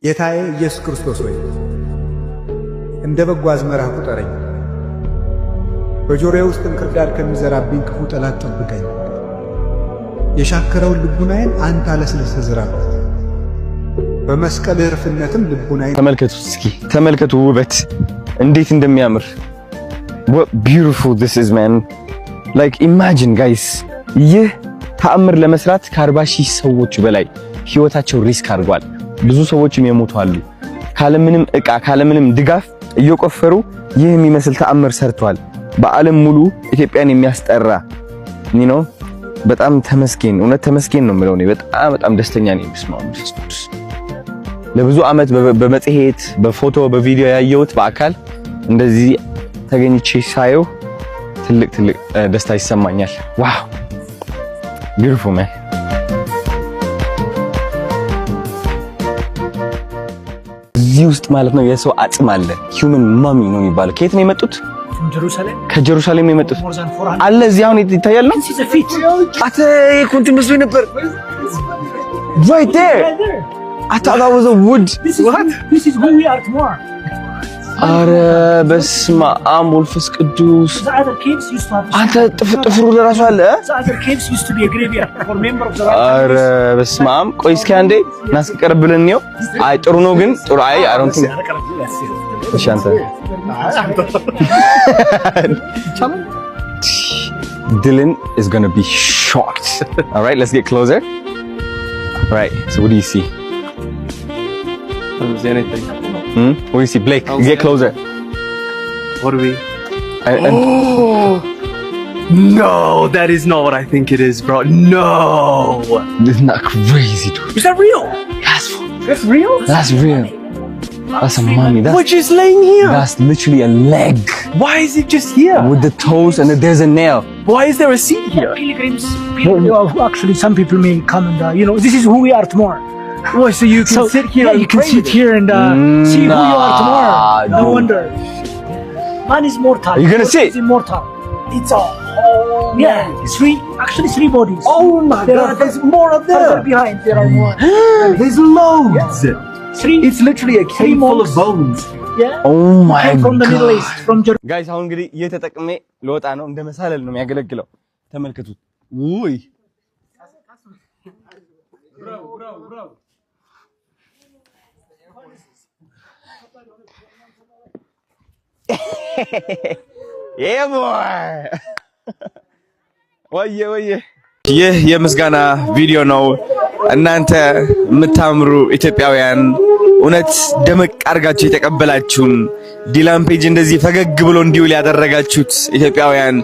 ጌታዬ ኢየሱስ ክርስቶስ ሆይ እንደ በጎ አዝመራ ቁጠረኝ፣ በጆሮዬ ውስጥ እንክርዳድ ከሚዘራብኝ ክፉ ጠላት ጠብቀኝ። የሻከረውን ልቡናዬን አንተ አለስልሰህ ዝራበት፣ በመስቀልህ ርፍነትም ልቡናዬን ተመልከቱ። እስኪ ተመልከቱ ውበት እንዴት እንደሚያምር። what beautiful this is man, like imagine guys፣ ይህ ተአምር ለመስራት ከ40,000 ሰዎች በላይ ህይወታቸው ሪስክ አድርጓል። ብዙ ሰዎችም የሞቱ አሉ። ካለምንም ዕቃ ካለምንም ድጋፍ እየቆፈሩ ይህ የሚመስል ተአምር ሰርቷል። በዓለም ሙሉ ኢትዮጵያን የሚያስጠራ ነው። በጣም ተመስገን፣ እውነት ተመስገን ነው የምለው። እኔ በጣም ደስተኛ ነኝ። ክርስቶስ ለብዙ ዓመት በመጽሔት በፎቶ በቪዲዮ ያየሁት በአካል እንደዚህ ተገኝቼ ሳየው ትልቅ ደስታ ይሰማኛል። ዋው ቢዩቲፉል ማን። እዚህ ውስጥ ማለት ነው የሰው አጽም አለ። ሂውመን ማሚ ነው የሚባለው። ከየት ነው የመጡት? ከጀሩሳሌም ነው የመጡት አለ። እዚህ አሁን ይታያል ነው አተ ኮንት መስሎኝ ነበር። right there I thought that was a wood. What? This is who we are tomorrow. አረ በስመ አብ ወልፈስ ቅዱስ። አንተ ጥፍሩ ለራሱ አለ። አረ በስመ አብ። ቆይ እስኪ አንዴ እናስቀርብልን ነው። አይ ጥሩ ነው ግን ጥሩ አይ I don't think እሺ አንተ Dylan is going to be shocked. All right, let's get closer. All right, so what do you see? I don't see anything. What do you see, Blake? Get closer. What do we? No, that is not what I think it is, bro. No. Isn't that crazy, dude? Is that real? That's real? That's real. That's a mummy. We're just laying here. That's literally a leg. Why is it just here? With the toes and there's a nail. Why is there a seat here? Pilgrims. Actually, some people may come and this is who we are tomorrow. Oh, so you can sit here. Yeah, you can sit here and see who you are tomorrow. No wonder. Man is mortal. You're gonna sit? Is immortal. It's all. Yeah, three bodies. Oh my God! There's more of them. Further behind, there are more. There's loads. Yeah. It's literally a cave full of bones. Yeah. Oh my God. From the Middle East, from Jerusalem. Guys, አሁን እንግዲህ እየተጠቀመ ለወጣ ነው። እንደ መሳለል ነው የሚያገለግለው። ተመልከቱት። ውይ bro. Yeah boy. ወየ ይህ የምስጋና ቪዲዮ ነው። እናንተ የምታምሩ ኢትዮጵያውያን እውነት ደመቅ አድርጋችሁ የተቀበላችሁን ዲላን ፔጅ እንደዚህ ፈገግ ብሎ እንዲውል ያደረጋችሁት ኢትዮጵያውያን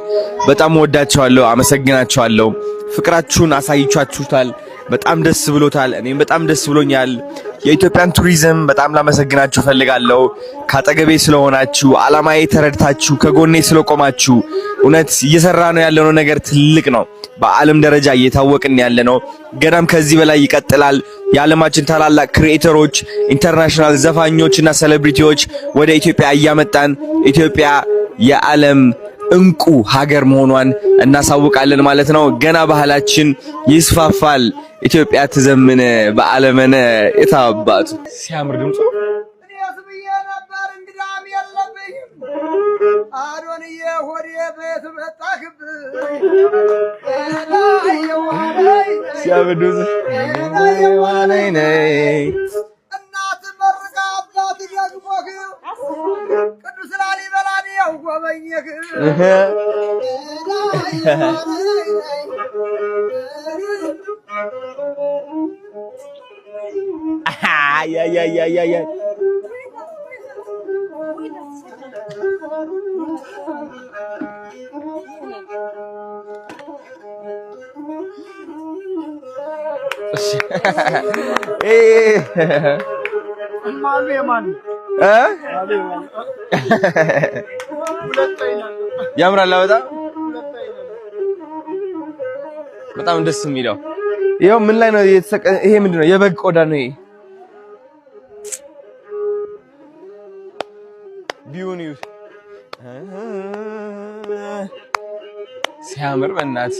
በጣም ወዳችኋለሁ፣ አመሰግናችኋለሁ። ፍቅራችሁን አሳይቻችሁታል። በጣም ደስ ብሎታል። እኔም በጣም ደስ ብሎኛል። የኢትዮጵያን ቱሪዝም በጣም ላመሰግናችሁ ፈልጋለሁ። ካጠገቤ ስለሆናችሁ፣ አላማዬ ተረድታችሁ ከጎኔ ስለቆማችሁ እውነት እየሰራ ነው ያለው ነገር ትልቅ ነው። በዓለም ደረጃ እየታወቅን ያለነው ገናም ከዚህ በላይ ይቀጥላል። የዓለማችን ታላላቅ ክሪኤተሮች፣ ኢንተርናሽናል ዘፋኞችና ሴሌብሪቲዎች ወደ ኢትዮጵያ እያመጣን ኢትዮጵያ የዓለም እንቁ ሀገር መሆኗን እናሳውቃለን ማለት ነው። ገና ባህላችን ይስፋፋል። ኢትዮጵያ ትዘምን በዓለመነ የታባቱ ሲያምር ድምፁ አዶንዬ ሆዴ ቤት መጣክብ ሲያብዱስ እናት መርቃ አባት ደግሞህ ቅዱስ ላሊበላን ያው ጎበኘህ አያ ያምራል። በጣም ደስ የሚለው ይሄው ምን ላይ ነው የተሰቀ? ይሄ ምንድነው? የበግ ቆዳ ነው ይሄ። ቢዩኒው ሲያምር በእናት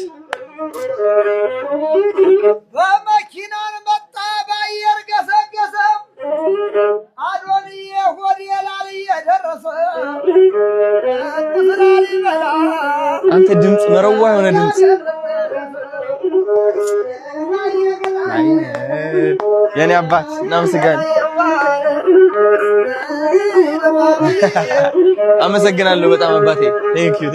በመኪናን መጣ ባየር ገሰገሰ መረዋ የሆነ ድምፅ የኔ አባት እናመሰግናለን። አመሰግናለሁ በጣም አባቴ። ቴንክ ዩ